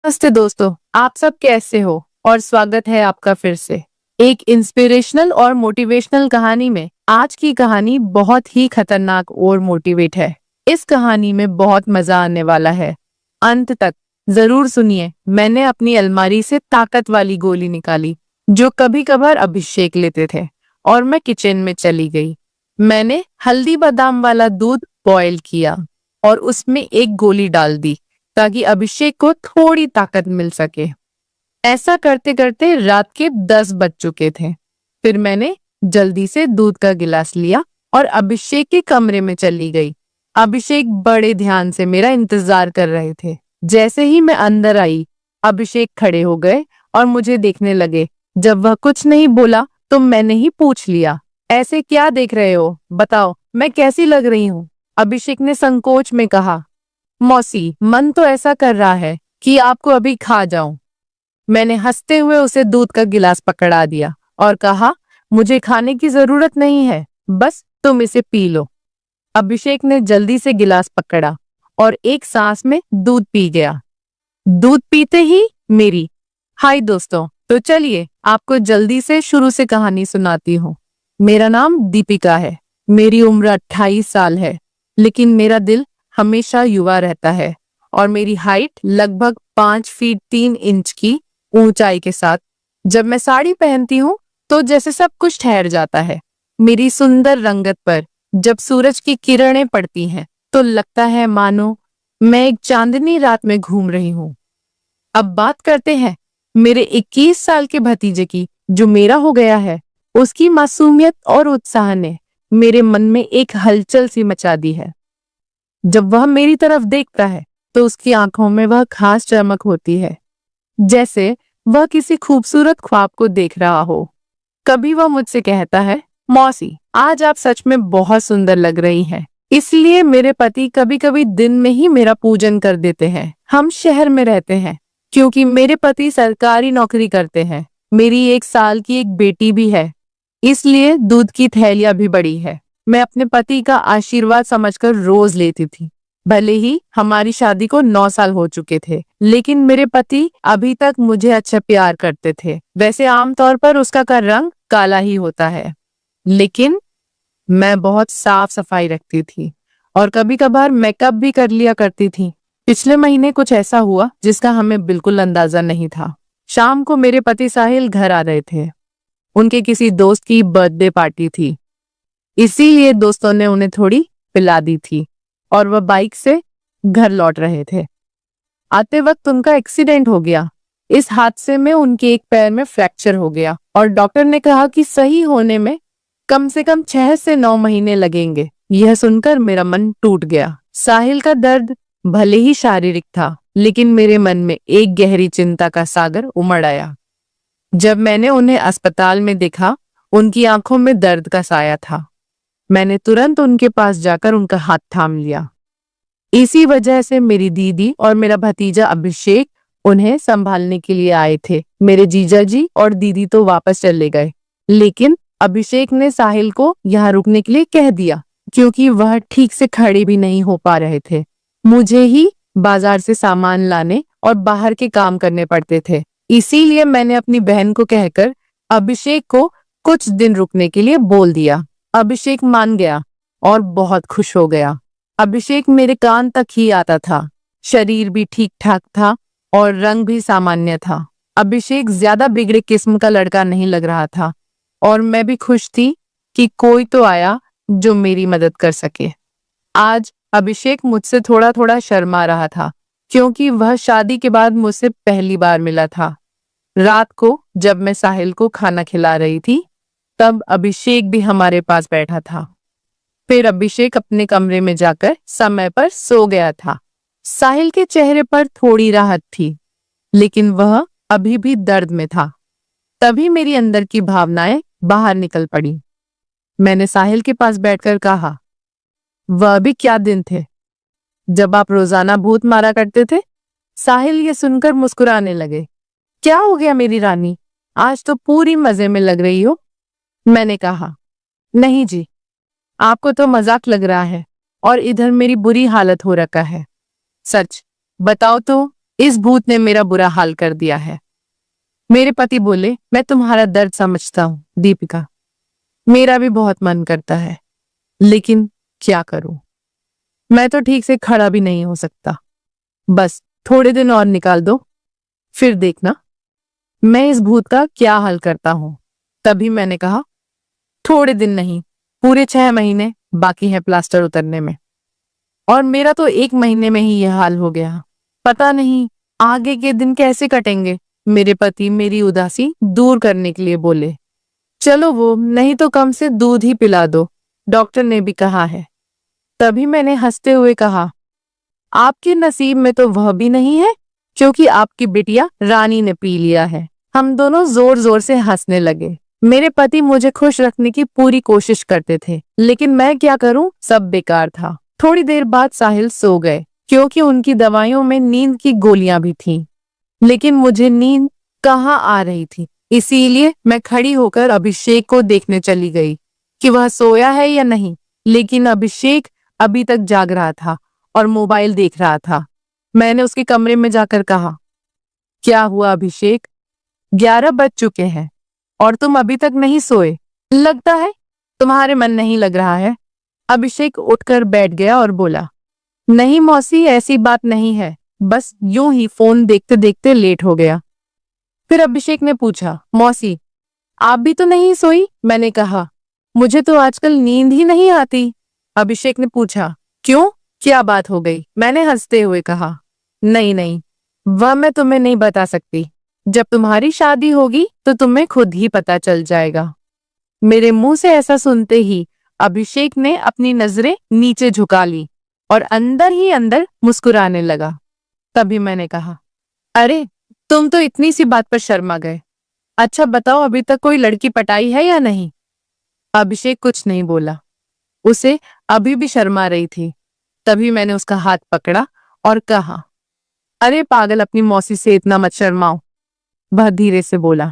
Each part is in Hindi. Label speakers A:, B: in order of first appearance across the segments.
A: नमस्ते दोस्तों, आप सब कैसे हो? और स्वागत है आपका फिर से एक इंस्पिरेशनल और मोटिवेशनल कहानी में। आज की कहानी बहुत ही खतरनाक और मोटिवेट है। इस कहानी में बहुत मजा आने वाला है। अंत तक जरूर सुनिए। मैंने अपनी अलमारी से ताकत वाली गोली निकाली जो कभी कभार अभिषेक लेते थे और मैं किचन में चली गई। मैंने हल्दी बादाम वाला दूध बॉयल किया और उसमें एक गोली डाल दी ताकि अभिषेक को थोड़ी ताकत मिल सके। ऐसा करते करते रात के 10 बज चुके थे। फिर मैंने जल्दी से दूध का गिलास लिया और अभिषेक के कमरे में चली गई। अभिषेक बड़े ध्यान से मेरा इंतजार कर रहे थे। जैसे ही मैं अंदर आई, अभिषेक खड़े हो गए और मुझे देखने लगे। जब वह कुछ नहीं बोला तो मैंने ही पूछ लिया, ऐसे क्या देख रहे हो? बताओ, मैं कैसी लग रही हूँ? अभिषेक ने संकोच में कहा, मौसी, मन तो ऐसा कर रहा है कि आपको अभी खा जाऊं। मैंने हंसते हुए उसे दूध का गिलास पकड़ा दिया और कहा, मुझे खाने की जरूरत नहीं है, बस तुम इसे पी लो। अभिषेक ने जल्दी से गिलास पकड़ा और एक सांस में दूध पी गया। दूध पीते ही मेरी हाय दोस्तों, तो चलिए आपको जल्दी से शुरू से कहानी सुनाती हूँ। मेरा नाम दीपिका है। मेरी उम्र 28 साल है, लेकिन मेरा दिल हमेशा युवा रहता है और मेरी हाइट लगभग 5 फीट 3 इंच की ऊंचाई के साथ। जब मैं साड़ी पहनती हूँ तो जैसे सब कुछ ठहर जाता है। मेरी सुंदर रंगत पर जब सूरज की किरणें पड़ती हैं तो लगता है मानो मैं एक चांदनी रात में घूम रही हूँ। अब बात करते हैं मेरे 21 साल के भतीजे की, जो मेरा हो गया है। उसकी मासूमियत और उत्साह ने मेरे मन में एक हलचल सी मचा दी है। जब वह मेरी तरफ देखता है तो उसकी आंखों में वह खास चमक होती है, जैसे वह किसी खूबसूरत ख्वाब को देख रहा हो। कभी वह मुझसे कहता है, मौसी, आज आप सच में बहुत सुंदर लग रही हैं। इसलिए मेरे पति कभी कभी दिन में ही मेरा पूजन कर देते हैं। हम शहर में रहते हैं क्योंकि मेरे पति सरकारी नौकरी करते हैं। मेरी 1 साल की एक बेटी भी है, इसलिए दूध की थैलियां भी बड़ी है। मैं अपने पति का आशीर्वाद समझकर रोज लेती थी। भले ही हमारी शादी को 9 साल हो चुके थे, लेकिन मेरे पति अभी तक मुझे अच्छा प्यार करते थे। वैसे आमतौर पर उसका का रंग काला ही होता है, लेकिन मैं बहुत साफ सफाई रखती थी और कभी कभार मेकअप भी कर लिया करती थी। पिछले महीने कुछ ऐसा हुआ जिसका हमें बिल्कुल अंदाजा नहीं था। शाम को मेरे पति साहिल घर आ रहे थे। उनके किसी दोस्त की बर्थडे पार्टी थी, इसीलिए दोस्तों ने उन्हें थोड़ी पिला दी थी और वह बाइक से घर लौट रहे थे। आते वक्त उनका एक्सीडेंट हो गया। इस हादसे में उनके एक पैर में फ्रैक्चर हो गया और डॉक्टर ने कहा कि सही होने में कम से कम 6 से 9 महीने लगेंगे। यह सुनकर मेरा मन टूट गया। साहिल का दर्द भले ही शारीरिक था, लेकिन मेरे मन में एक गहरी चिंता का सागर उमड़ आया। जब मैंने उन्हें अस्पताल में देखा, उनकी आंखों में दर्द का साया था। मैंने तुरंत उनके पास जाकर उनका हाथ थाम लिया। इसी वजह से मेरी दीदी और मेरा भतीजा अभिषेक उन्हें संभालने के लिए आए थे। मेरे जीजा जी और दीदी तो वापस चले गए, लेकिन अभिषेक ने साहिल को यहाँ रुकने के लिए कह दिया क्योंकि वह ठीक से खड़े भी नहीं हो पा रहे थे। मुझे ही बाजार से सामान लाने और बाहर के काम करने पड़ते थे, इसीलिए मैंने अपनी बहन को कहकर अभिषेक को कुछ दिन रुकने के लिए बोल दिया। अभिषेक मान गया और बहुत खुश हो गया। अभिषेक मेरे कान तक ही आता था, शरीर भी ठीक ठाक था और रंग भी सामान्य था। अभिषेक ज्यादा बिगड़े किस्म का लड़का नहीं लग रहा था और मैं भी खुश थी कि कोई तो आया जो मेरी मदद कर सके। आज अभिषेक मुझसे थोड़ा थोड़ा शर्मा रहा था क्योंकि वह शादी के बाद मुझसे पहली बार मिला था। रात को जब मैं साहिल को खाना खिला रही थी, तब अभिषेक भी हमारे पास बैठा था। फिर अभिषेक अपने कमरे में जाकर समय पर सो गया था। साहिल के चेहरे पर थोड़ी राहत थी, लेकिन वह अभी भी दर्द में था। तभी मेरी अंदर की भावनाएं बाहर निकल पड़ी। मैंने साहिल के पास बैठकर कहा, वह भी क्या दिन थे जब आप रोजाना भूत मारा करते थे। साहिल ये सुनकर मुस्कुराने लगे। क्या हो गया मेरी रानी, आज तो पूरी मजे में लग रही हो। मैंने कहा, नहीं जी, आपको तो मजाक लग रहा है और इधर मेरी बुरी हालत हो रखा है। सच बताओ तो इस भूत ने मेरा बुरा हाल कर दिया है। मेरे पति बोले, मैं तुम्हारा दर्द समझता हूँ दीपिका, मेरा भी बहुत मन करता है, लेकिन क्या करूं, मैं तो ठीक से खड़ा भी नहीं हो सकता। बस थोड़े दिन और निकाल दो, फिर देखना मैं इस भूत का क्या हल करता हूं। तभी मैंने कहा, थोड़े दिन नहीं, पूरे 6 महीने बाकी है प्लास्टर उतरने में, और मेरा तो 1 महीने में ही यह हाल हो गया। पता नहीं आगे के दिन कैसे कटेंगे। मेरे पति मेरी उदासी दूर करने के लिए बोले, चलो वो नहीं तो कम से दूध ही पिला दो, डॉक्टर ने भी कहा है। तभी मैंने हंसते हुए कहा, आपके नसीब में तो वह भी नहीं है, क्योंकि आपकी बिटिया रानी ने पी लिया है। हम दोनों जोर जोर से हंसने लगे। मेरे पति मुझे खुश रखने की पूरी कोशिश करते थे, लेकिन मैं क्या करूं, सब बेकार था। थोड़ी देर बाद साहिल सो गए, क्योंकि उनकी दवाइयों में नींद की गोलियां भी थीं। लेकिन मुझे नींद कहाँ आ रही थी, इसीलिए मैं खड़ी होकर अभिषेक को देखने चली गई कि वह सोया है या नहीं। लेकिन अभिषेक अभी तक जाग रहा था और मोबाइल देख रहा था। मैंने उसके कमरे में जाकर कहा, क्या हुआ अभिषेक, 11 बज चुके हैं और तुम अभी तक नहीं सोए, लगता है तुम्हारे मन नहीं लग रहा है। अभिषेक उठकर बैठ गया और बोला, नहीं मौसी, ऐसी बात नहीं है, बस यूं ही फोन देखते देखते लेट हो गया। फिर अभिषेक ने पूछा, मौसी आप भी तो नहीं सोई? मैंने कहा, मुझे तो आजकल नींद ही नहीं आती। अभिषेक ने पूछा, क्यों, क्या बात हो गई? मैंने हंसते हुए कहा, नहीं नहीं, वह मैं तुम्हें नहीं बता सकती। जब तुम्हारी शादी होगी तो तुम्हें खुद ही पता चल जाएगा। मेरे मुंह से ऐसा सुनते ही अभिषेक ने अपनी नजरें नीचे झुका ली और अंदर ही अंदर मुस्कुराने लगा। तभी मैंने कहा, अरे तुम तो इतनी सी बात पर शर्मा गए। अच्छा बताओ, अभी तक कोई लड़की पटाई है या नहीं? अभिषेक कुछ नहीं बोला, उसे अभी भी शर्मा रही थी। तभी मैंने उसका हाथ पकड़ा और कहा, अरे पागल, अपनी मौसी से इतना मत शर्माओ। वह धीरे से बोला,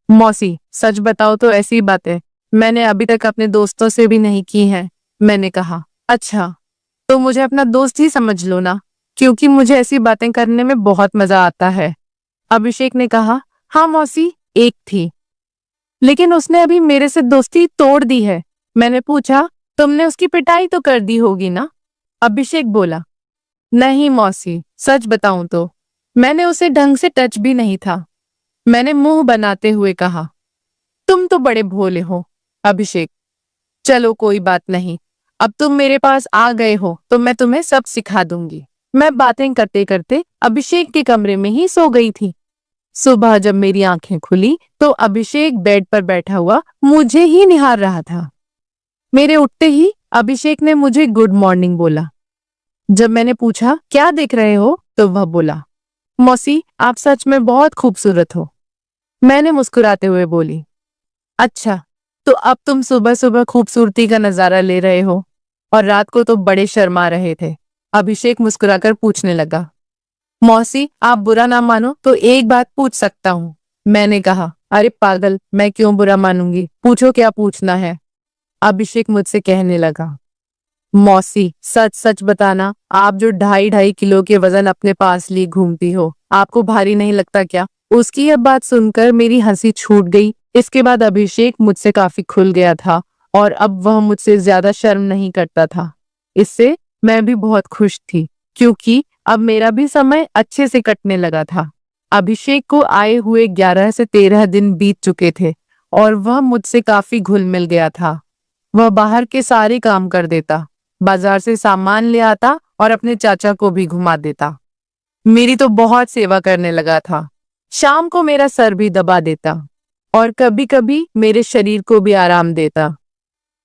A: मौसी सच बताओ तो ऐसी बातें मैंने अभी तक अपने दोस्तों से भी नहीं की हैं। मैंने कहा, अच्छा तो मुझे अपना दोस्त ही समझ लो ना, क्योंकि मुझे ऐसी बातें करने में बहुत मजा आता है। अभिषेक ने कहा, हाँ मौसी, एक थी, लेकिन उसने अभी मेरे से दोस्ती तोड़ दी है। मैंने पूछा, तुमने उसकी पिटाई तो कर दी होगी ना? अभिषेक बोला, नहीं मौसी, सच बताऊं तो मैंने उसे ढंग से टच भी नहीं था। मैंने मुंह बनाते हुए कहा, तुम तो बड़े भोले हो अभिषेक। चलो कोई बात नहीं, अब तुम मेरे पास आ गए हो तो मैं तुम्हें सब सिखा दूंगी। मैं बातें करते करते अभिषेक के कमरे में ही सो गई थी। सुबह जब मेरी आंखें खुली तो अभिषेक बेड पर बैठा हुआ मुझे ही निहार रहा था। मेरे उठते ही अभिषेक ने मुझे गुड मॉर्निंग बोला। जब मैंने पूछा, क्या देख रहे हो, तो वह बोला, मौसी आप सच में बहुत खूबसूरत हो। मैंने मुस्कुराते हुए बोली, अच्छा तो अब तुम सुबह सुबह खूबसूरती का नजारा ले रहे हो और रात को तो बड़े शर्मा रहे थे। अभिषेक मुस्कुराकर पूछने लगा, मौसी आप बुरा ना मानो तो एक बात पूछ सकता हूँ? मैंने कहा, अरे पागल, मैं क्यों बुरा मानूंगी, पूछो क्या पूछना है। अभिषेक मुझसे कहने लगा, मौसी सच सच बताना, आप जो 2.5 किलो के वजन अपने पास ली घूमती हो, आपको भारी नहीं लगता क्या? उसकी यह बात सुनकर मेरी हंसी छूट गई। इसके बाद अभिषेक मुझसे काफी खुल गया था और अब वह मुझसे ज्यादा शर्म नहीं करता था। इससे मैं भी बहुत खुश थी, क्योंकि अब मेरा भी समय अच्छे से कटने लगा था। अभिषेक को आए हुए 11 से 13 दिन बीत चुके थे और वह मुझसे काफी घुल मिल गया था। वह बाहर के सारे काम कर देता, बाजार से सामान ले आता और अपने चाचा को भी घुमा देता। मेरी तो बहुत सेवा करने लगा था। शाम को मेरा सर भी दबा देता और कभी कभी मेरे शरीर को भी आराम देता।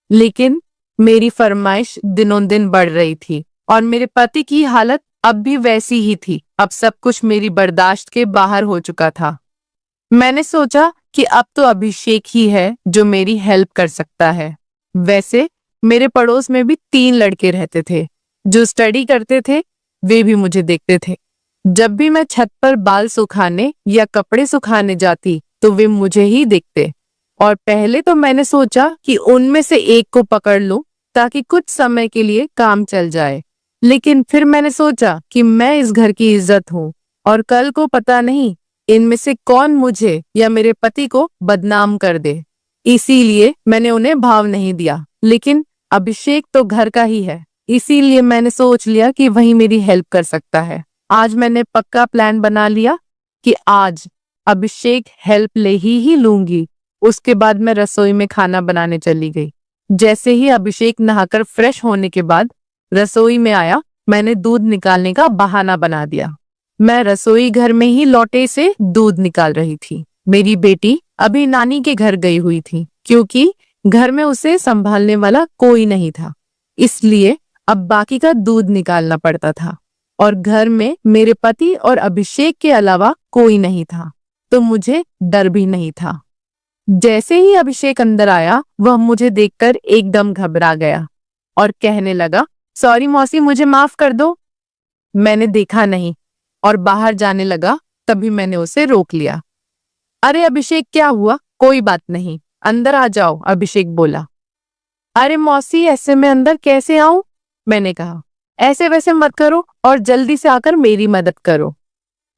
A: लेकिन मेरी फरमाइश दिनों दिन बढ़ रही थी और मेरे पति की हालत अब भी वैसी ही थी। अब सब कुछ मेरी बर्दाश्त के बाहर हो चुका था। मैंने सोचा कि अब तो अभिषेक ही है जो मेरी हेल्प कर सकता है। वैसे मेरे पड़ोस में भी 3 लड़के रहते थे जो स्टडी करते थे। वे भी मुझे देखते थे। जब भी मैं छत पर बाल सुखाने या कपड़े सुखाने जाती तो वे मुझे ही देखते, और पहले तो मैंने सोचा कि उनमें से एक को पकड़ लूं ताकि कुछ समय के लिए काम चल जाए। लेकिन फिर मैंने सोचा कि मैं इस घर की इज्जत हूं और कल को पता नहीं इनमें से कौन मुझे या मेरे पति को बदनाम कर दे। इसीलिए मैंने उन्हें भाव नहीं दिया। लेकिन अभिषेक तो घर का ही है, इसीलिए मैंने सोच लिया कि वही मेरी हेल्प कर सकता है। आज मैंने पक्का प्लान बना लिया कि आज अभिषेक हेल्प ले ही लूंगी। उसके बाद मैं रसोई में खाना बनाने चली गई। जैसे ही अभिषेक नहाकर फ्रेश होने के बाद रसोई में आया, मैंने दूध निकालने का बहाना बना दिया। मैं रसोई घर में ही लोटे से दूध निकाल रही थी। मेरी बेटी अभी नानी के घर गई हुई थी, क्योंकि घर में उसे संभालने वाला कोई नहीं था। इसलिए अब बाकी का दूध निकालना पड़ता था और घर में मेरे पति और अभिषेक के अलावा कोई नहीं था, तो मुझे डर भी नहीं था। जैसे ही अभिषेक अंदर आया, वह मुझे देखकर एकदम घबरा गया और कहने लगा, सॉरी मौसी, मुझे माफ कर दो। मैंने देखा नहीं और बाहर जाने लगा। तभी मैंने उसे रोक लिया। अरे अभिषेक, क्या हुआ? कोई बात नहीं, अंदर आ जाओ, अभिषेक बोला। अरे मौसी, ऐसे में अंदर कैसे आऊं? मैंने कहा। ऐसे वैसे मत करो और जल्दी से आकर मेरी मदद करो।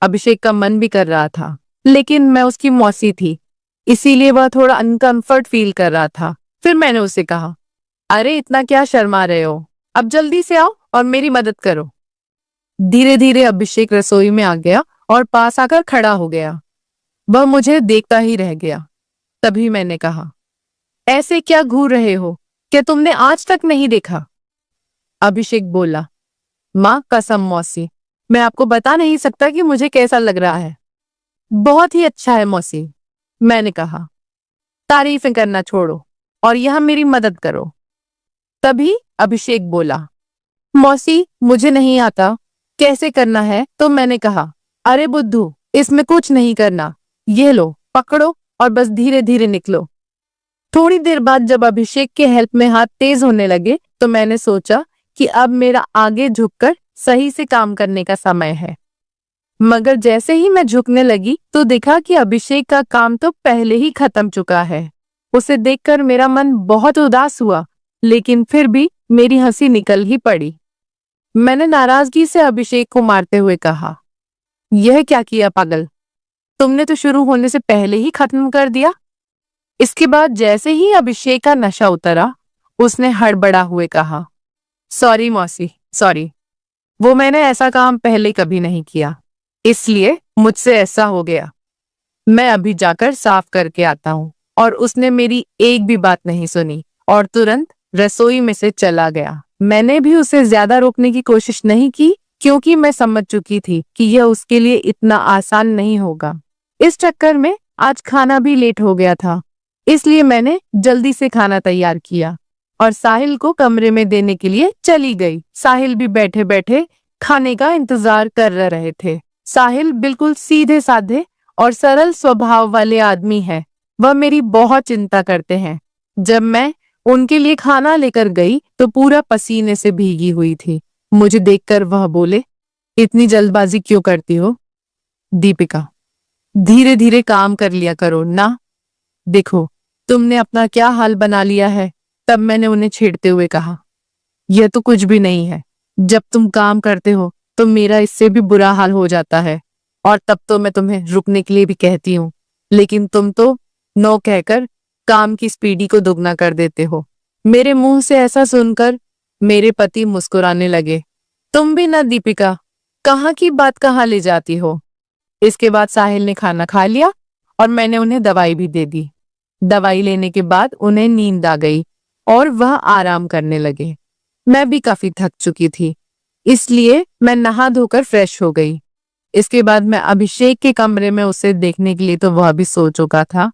A: अभिषेक का मन भी कर रहा था, लेकिन मैं उसकी मौसी थी, इसीलिए वह थोड़ा अनकंफर्ट फील कर रहा था। फिर मैंने उसे कहा, अरे इतना क्या शर्मा रहे हो? अब जल्दी से आओ और मेरी मदद करो। धीरे धीरे अभिषेक रसोई में आ गया और पास आकर खड़ा हो गया। वह मुझे देखता ही रह गया। तभी मैंने कहा, ऐसे क्या घूर रहे हो? क्या तुमने आज तक नहीं देखा? अभिषेक बोला, माँ कसम मौसी, मैं आपको बता नहीं सकता कि मुझे कैसा लग रहा है। बहुत ही अच्छा है मौसी, मैंने कहा। तारीफें करना छोड़ो और यह मेरी मदद करो। तभी अभिषेक बोला, मौसी मुझे नहीं आता कैसे करना है। तो मैंने कहा, अरे बुद्धू, इसमें कुछ नहीं करना, ये लो पकड़ो और बस धीरे धीरे निकलो। थोड़ी देर बाद जब अभिषेक के हेल्प में हाथ तेज होने लगे, तो मैंने सोचा कि अब मेरा आगे झुककर सही से काम करने का समय है। मगर जैसे ही मैं झुकने लगी तो देखा कि अभिषेक का काम तो पहले ही खत्म चुका है। उसे देखकर मेरा मन बहुत उदास हुआ, लेकिन फिर भी मेरी हंसी निकल ही पड़ी। मैंने नाराजगी से अभिषेक को मारते हुए कहा, यह क्या किया पागल? तुमने तो शुरू होने से पहले ही खत्म कर दिया। इसके बाद जैसे ही अभिषेक का नशा उतरा, उसने हड़बड़ा हुए कहा, सॉरी मौसी, सॉरी, वो मैंने ऐसा काम पहले कभी नहीं किया, इसलिए मुझसे ऐसा हो गया। मैं अभी जाकर साफ करके आता हूँ। और उसने मेरी एक भी बात नहीं सुनी और तुरंत रसोई में से चला गया। मैंने भी उसे ज्यादा रोकने की कोशिश नहीं की, क्योंकि मैं समझ चुकी थी कि यह उसके लिए इतना आसान नहीं होगा। इस चक्कर में आज खाना भी लेट हो गया था, इसलिए मैंने जल्दी से खाना तैयार किया और साहिल को कमरे में देने के लिए चली गई। साहिल भी बैठे बैठे खाने का इंतजार कर रहे थे। साहिल बिल्कुल सीधे साधे और सरल स्वभाव वाले आदमी है। वह मेरी बहुत चिंता करते हैं। जब मैं उनके लिए खाना लेकर गई तो पूरा पसीने से भीगी हुई थी। मुझे देखकर वह बोले, इतनी जल्दबाजी क्यों करती हो? दीपिका, धीरे धीरे काम कर लिया करो ना। देखो तुमने अपना क्या हाल बना लिया है। तब मैंने उन्हें छेड़ते हुए कहा, यह तो कुछ भी नहीं है। जब तुम काम करते हो तो मेरा इससे भी बुरा हाल हो जाता है, और तब तो मैं तुम्हें रुकने के लिए भी कहती हूँ, लेकिन तुम तो नो कहकर काम की स्पीडी को दुगना कर देते हो। मेरे मुंह से ऐसा सुनकर मेरे पति मुस्कुराने लगे। तुम भी ना दीपिका, कहाँ की बात कहाँ ले जाती हो। इसके बाद साहिल ने खाना खा लिया और मैंने उन्हें दवाई भी दे दी। दवाई लेने के बाद उन्हें नींद आ गई और वह आराम करने लगे। मैं भी काफी थक चुकी थी, इसलिए मैं नहा धोकर फ्रेश हो गई। इसके बाद मैं अभिषेक के कमरे में उसे देखने के लिए, तो वह भी सो चुका था।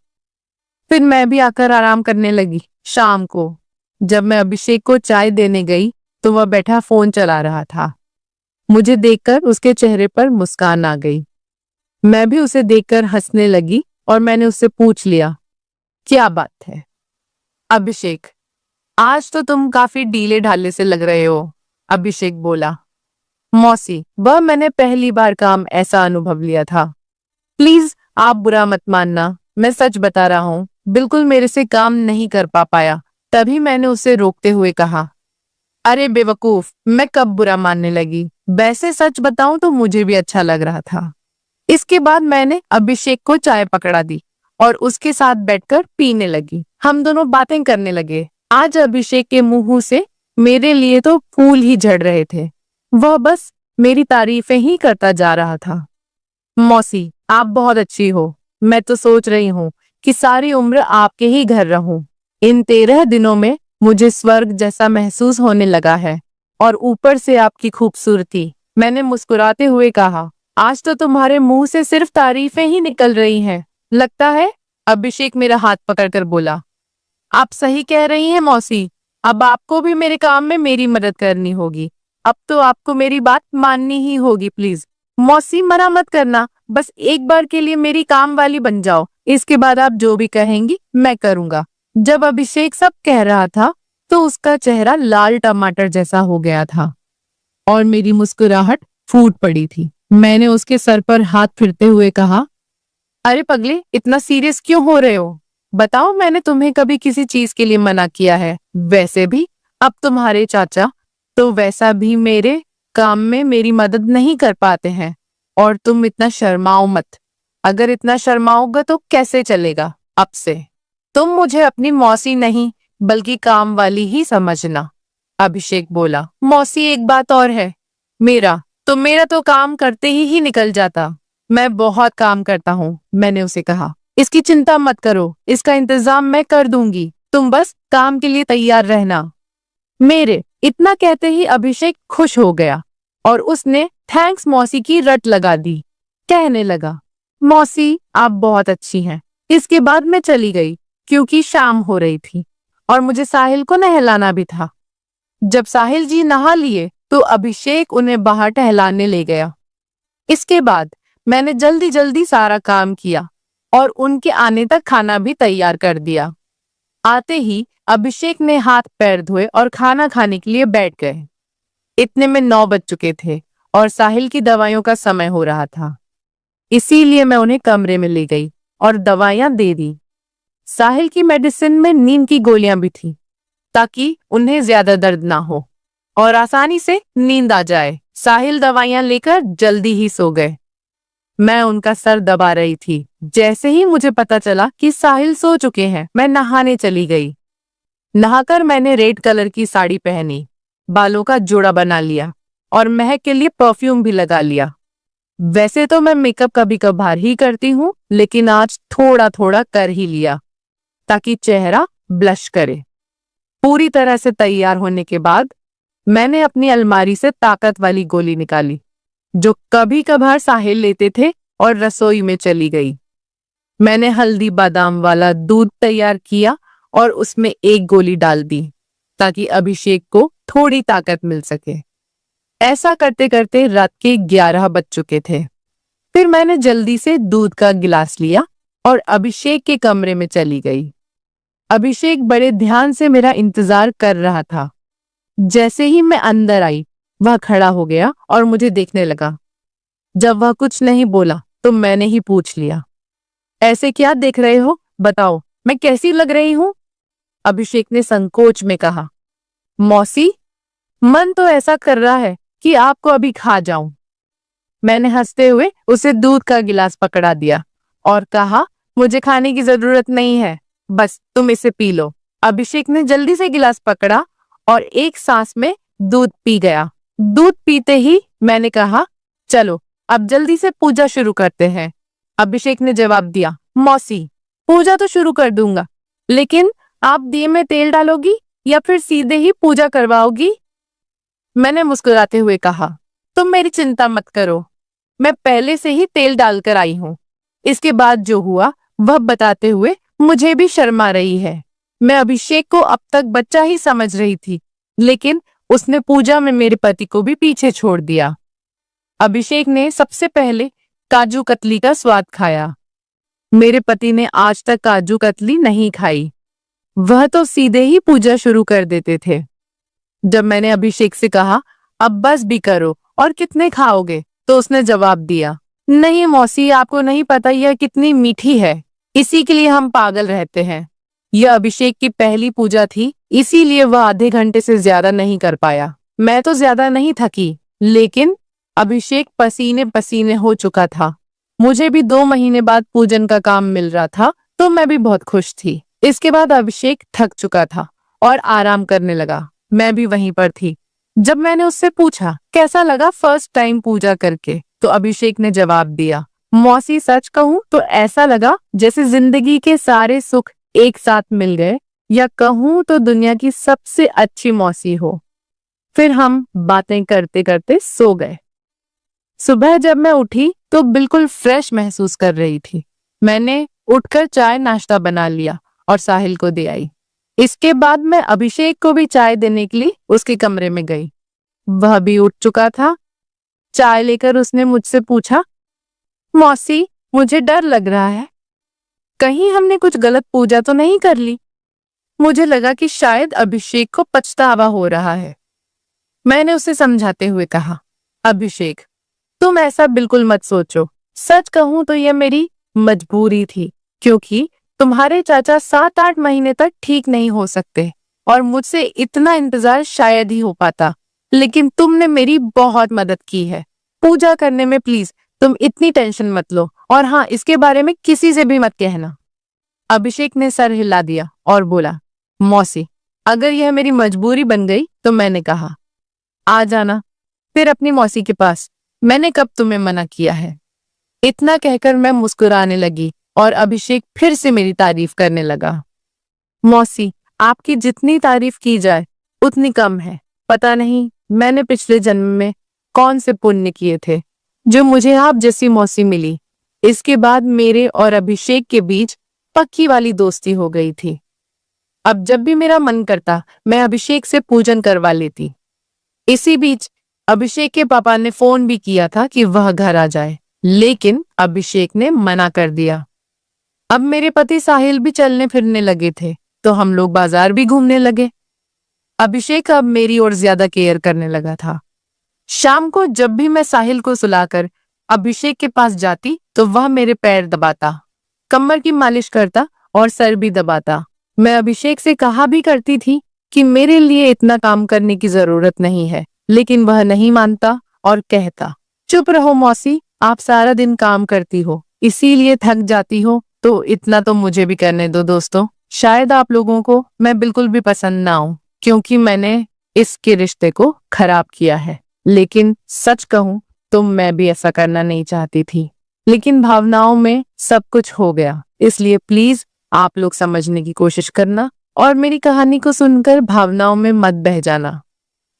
A: फिर मैं भी आकर आराम करने लगी। शाम को जब मैं अभिषेक को चाय देने गई तो वह बैठा फोन चला रहा था। मुझे देखकर उसके चेहरे पर मुस्कान आ गई। मैं भी उसे देखकर हंसने लगी और मैंने उससे पूछ लिया, क्या बात है? अभिषेक, आज तो तुम काफी ढीले ढाले से लग रहे हो। अभिषेक बोला, मौसी, वह मैंने पहली बार काम ऐसा अनुभव लिया था। प्लीज आप बुरा मत मानना, मैं सच बता रहा हूँ, बिल्कुल मेरे से काम नहीं कर पाया। तभी मैंने उसे रोकते हुए कहा, अरे बेवकूफ, मैं कब बुरा मानने लगी? वैसे सच बताऊं तो मुझे भी अच्छा लग रहा था। इसके बाद मैंने अभिषेक को चाय पकड़ा दी और उसके साथ बैठकर पीने लगी। हम दोनों बातें करने लगे। आज अभिषेक के मुंह से मेरे लिए तो फूल ही झड़ रहे थे। वह बस मेरी तारीफें ही करता जा रहा था। मौसी, आप बहुत अच्छी हो। मैं तो सोच रही हूँ कि सारी उम्र आपके ही घर रहूं। इन 13 दिनों में मुझे स्वर्ग जैसा महसूस होने लगा है। और ऊपर से आपकी खूबसूरती। मैंने मुस्कुराते हुए कहा, आज तो तुम्हारे मुंह से सिर्फ तारीफें ही निकल रही हैं। लगता है। अभिषेक मेरा हाथ पकड़कर बोला, आप सही कह रही हैं मौसी। अब आपको भी मेरे काम में मेरी मदद करनी होगी। अब तो आपको मेरी बात माननी ही होगी। प्लीज मौसी, मना मत करना। बस एक बार के लिए मेरी काम वाली बन जाओ। इसके बाद आप जो भी कहेंगी मैं करूंगा। जब अभिषेक सब कह रहा था तो उसका चेहरा लाल टमाटर जैसा हो गया था और मेरी मुस्कुराहट फूट पड़ी थी। मैंने उसके सर पर हाथ फिरते हुए कहा, अरे पगले, इतना सीरियस क्यों हो रहे हो? बताओ, मैंने तुम्हें कभी किसी चीज के लिए मना किया है? वैसे भी अब तुम्हारे चाचा तो वैसा भी मेरे काम में मेरी मदद नहीं कर पाते हैं। और तुम इतना शर्माओ मत। अगर इतना शर्माओगे तो कैसे चलेगा? अब से तुम मुझे अपनी मौसी नहीं बल्कि काम वाली ही समझना। अभिषेक बोला, मौसी एक बात और है। मेरा तो काम करते ही निकल जाता। मैं बहुत काम करता हूँ, मैंने उसे कहा। इसकी चिंता मत करो, इसका इंतजाम मैं कर दूंगी। तुम बस काम के लिए तैयार रहना। इतना कहते ही अभिषेक खुश हो गया और उसने थैंक्स मौसी की रट लगा दी। कहने लगा, मौसी आप बहुत अच्छी हैं। इसके बाद मैं चली गई क्योंकि शाम हो रही थी और मुझे साहिल को नहलाना भी था। जब साहिल जी नहा लिए तो अभिषेक उन्हें बाहर टहलाने ले गया। इसके बाद मैंने जल्दी जल्दी सारा काम किया और उनके आने तक खाना भी तैयार कर दिया। आते ही अभिषेक ने हाथ पैर धोए और खाना खाने के लिए बैठ गए। इतने में 9 बज चुके थे और साहिल की दवाइयों का समय हो रहा था। इसीलिए मैं उन्हें कमरे में ले गई और दवाइयां दे दी। साहिल की मेडिसिन में नींद की गोलियां भी थी ताकि उन्हें ज्यादा दर्द ना हो और आसानी से नींद आ जाए। साहिल दवाइयां लेकर जल्दी ही सो गए। मैं उनका सर दबा रही थी। जैसे ही मुझे पता चला कि साहिल सो चुके हैं, मैं नहाने चली गई। नहाकर मैंने रेड कलर की साड़ी पहनी, बालों का जोड़ा बना लिया और महक के लिए परफ्यूम भी लगा लिया। वैसे तो मैं मेकअप कभी कभार ही करती हूँ, लेकिन आज थोड़ा थोड़ा कर ही लिया ताकि चेहरा ब्लश करे। पूरी तरह से तैयार होने के बाद मैंने अपनी अलमारी से ताकत वाली गोली निकाली जो कभी कभार साहिल लेते थे और रसोई में चली गई। मैंने हल्दी बादाम वाला दूध तैयार किया और उसमें एक गोली डाल दी ताकि अभिषेक को थोड़ी ताकत मिल सके। ऐसा करते करते रात के 11 बज चुके थे। फिर मैंने जल्दी से दूध का गिलास लिया और अभिषेक के कमरे में चली गई। अभिषेक बड़े ध्यान से मेरा इंतजार कर रहा था। जैसे ही मैं अंदर आई, वह खड़ा हो गया और मुझे देखने लगा। जब वह कुछ नहीं बोला तो मैंने ही पूछ लिया, ऐसे क्या देख रहे हो? बताओ, मैं कैसी लग रही हूँ? अभिषेक ने संकोच में कहा, मौसी, मन तो ऐसा कर रहा है कि आपको अभी खा जाऊं। मैंने हंसते हुए उसे दूध का गिलास पकड़ा दिया और कहा, मुझे खाने की जरूरत नहीं है, बस तुम इसे पी लो। अभिषेक ने जल्दी से गिलास पकड़ा और एक सांस में दूध पी गया। दूध पीते ही मैंने कहा, चलो अब जल्दी से पूजा शुरू करते हैं। अभिषेक ने जवाब दिया, मौसी, पूजा तो शुरू कर दूंगा, लेकिन आप दिए में तेल डालोगी या फिर सीधे ही पूजा करवाओगी? मैंने मुस्कुराते हुए कहा, तुम मेरी चिंता मत करो, मैं पहले से ही तेल डालकर आई हूँ। इसके बाद जो हुआ वह बताते हुए मुझे भी शर्मा रही है। मैं अभिषेक को अब तक बच्चा ही समझ रही थी, लेकिन उसने पूजा में मेरे पति को भी पीछे छोड़ दिया। अभिषेक ने सबसे पहले काजू कतली का स्वाद खाया। मेरे पति ने आज तक काजू कतली नहीं खाई। वह तो सीधे ही पूजा शुरू कर देते थे। जब मैंने अभिषेक से कहा, अब बस भी करो और कितने खाओगे, तो उसने जवाब दिया, नहीं मौसी, आपको नहीं पता यह कितनी मीठी है, इसी के लिए हम पागल रहते हैं। यह अभिषेक की पहली पूजा थी, इसीलिए वह आधे घंटे से ज्यादा नहीं कर पाया। मैं तो ज्यादा नहीं थकी, लेकिन अभिषेक पसीने पसीने हो चुका था। मुझे भी 2 महीने बाद पूजन का काम मिल रहा था, तो मैं भी बहुत खुश थी। इसके बाद अभिषेक थक चुका था और आराम करने लगा। मैं भी वहीं पर थी। जब मैंने उससे पूछा कैसा लगा फर्स्ट टाइम पूजा करके, तो अभिषेक ने जवाब दिया, मौसी सच कहूं तो ऐसा लगा जैसे जिंदगी के सारे सुख एक साथ मिल गए, या कहूं तो दुनिया की सबसे अच्छी मौसी हो। फिर हम बातें करते करते सो गए। सुबह जब मैं उठी तो बिल्कुल फ्रेश महसूस कर रही थी। मैंने उठकर चाय नाश्ता बना लिया और साहिल को दे आई। इसके बाद मैं अभिषेक को भी चाय देने के लिए उसके कमरे में गई। वह भी उठ चुका था। चाय लेकर उसने मुझसे पूछा, मौसी मुझे डर लग रहा है, कहीं हमने कुछ गलत पूजा तो नहीं कर ली। मुझे लगा कि शायद अभिषेक को पछतावा हो रहा है। मैंने उसे समझाते हुए कहा, अभिषेक तुम ऐसा बिल्कुल मत सोचो। सच कहूं तो यह मेरी मजबूरी थी, क्योंकि तुम्हारे चाचा 7-8 महीने तक ठीक नहीं हो सकते और मुझसे इतना इंतजार शायद ही हो पाता। लेकिन तुमने मेरी बहुत मदद की है पूजा करने में। प्लीज तुम इतनी टेंशन मत लो, और हाँ, इसके बारे में किसी से भी मत कहना। अभिषेक ने सर हिला दिया और बोला, मौसी अगर यह मेरी मजबूरी बन गई तो मैंने कहा, आ जाना फिर अपनी मौसी के पास, मैंने कब तुम्हें मना किया है। इतना कहकर मैं मुस्कुराने लगी और अभिषेक फिर से मेरी तारीफ करने लगा। मौसी आपकी जितनी तारीफ की जाए उतनी कम है। पता नहीं मैंने पिछले जन्म में कौन से पुण्य किए थे जो मुझे आप जैसी मौसी मिली। इसके बाद मेरे और अभिषेक के बीच पक्की वाली दोस्ती हो गई थी। अब जब भी मेरा मन करता मैं अभिषेक से पूजन करवा लेती। इसी बीच अभिषेक के पापा ने फोन भी किया था कि वह घर आ जाए, लेकिन अभिषेक ने मना कर दिया। अब मेरे पति साहिल भी चलने फिरने लगे थे, तो हम लोग बाजार भी घूमने लगे। अभिषेक अब मेरी ओर ज्यादा केयर करने लगा था। शाम को जब भी मैं साहिल को सुलाकर अभिषेक के पास जाती तो वह मेरे पैर दबाता, कमर की मालिश करता और सर भी दबाता। मैं अभिषेक से कहा भी करती थी कि मेरे लिए इतना काम करने की जरूरत नहीं है, लेकिन वह नहीं मानता और कहता, चुप रहो मौसी, आप सारा दिन काम करती हो इसीलिए थक जाती हो, तो इतना तो मुझे भी करने दो। दोस्तों, शायद आप लोगों को मैं बिल्कुल भी पसंद ना आऊं, क्योंकि मैंने इसके रिश्ते को खराब किया है। लेकिन सच कहूं तो मैं भी ऐसा करना नहीं चाहती थी, लेकिन भावनाओं में सब कुछ हो गया। इसलिए प्लीज आप लोग समझने की कोशिश करना और मेरी कहानी को सुनकर भावनाओं में मत बह जाना,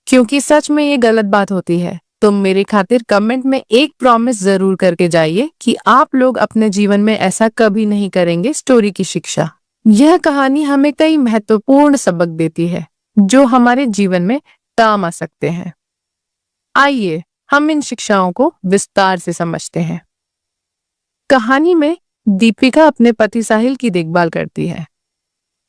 A: क्योंकि सच में ये गलत बात होती है। तुम मेरे खातिर कमेंट में एक प्रॉमिस जरूर करके जाइए कि आप लोग अपने जीवन में ऐसा कभी नहीं करेंगे। स्टोरी की शिक्षा, यह कहानी हमें कई महत्वपूर्ण सबक देती है जो हमारे जीवन में काम आ सकते हैं। आइए हम इन शिक्षाओं को विस्तार से समझते हैं। कहानी में दीपिका अपने पति साहिल की देखभाल करती है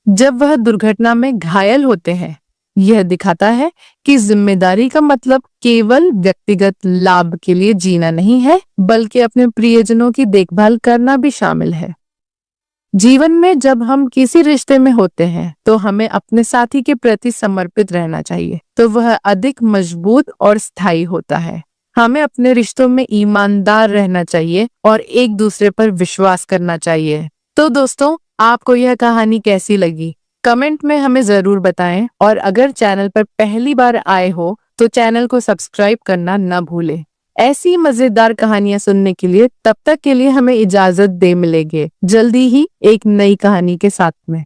A: जब वह दुर्घटना में घायल होते हैं। यह दिखाता है कि जिम्मेदारी का मतलब केवल व्यक्तिगत लाभ के लिए जीना नहीं है, बल्कि अपने प्रियजनों की देखभाल करना भी शामिल है। जीवन में जब हम किसी रिश्ते में होते हैं तो हमें अपने साथी के प्रति समर्पित रहना चाहिए, तो वह अधिक मजबूत और स्थायी होता है। हमें अपने रिश्तों में ईमानदार रहना चाहिए और एक दूसरे पर विश्वास करना चाहिए। तो दोस्तों, आपको यह कहानी कैसी लगी कमेंट में हमें जरूर बताएं, और अगर चैनल पर पहली बार आए हो तो चैनल को सब्सक्राइब करना न भूलें। ऐसी मजेदार कहानियां सुनने के लिए तब तक के लिए हमें इजाजत दे, मिलेंगे जल्दी ही एक नई कहानी के साथ में।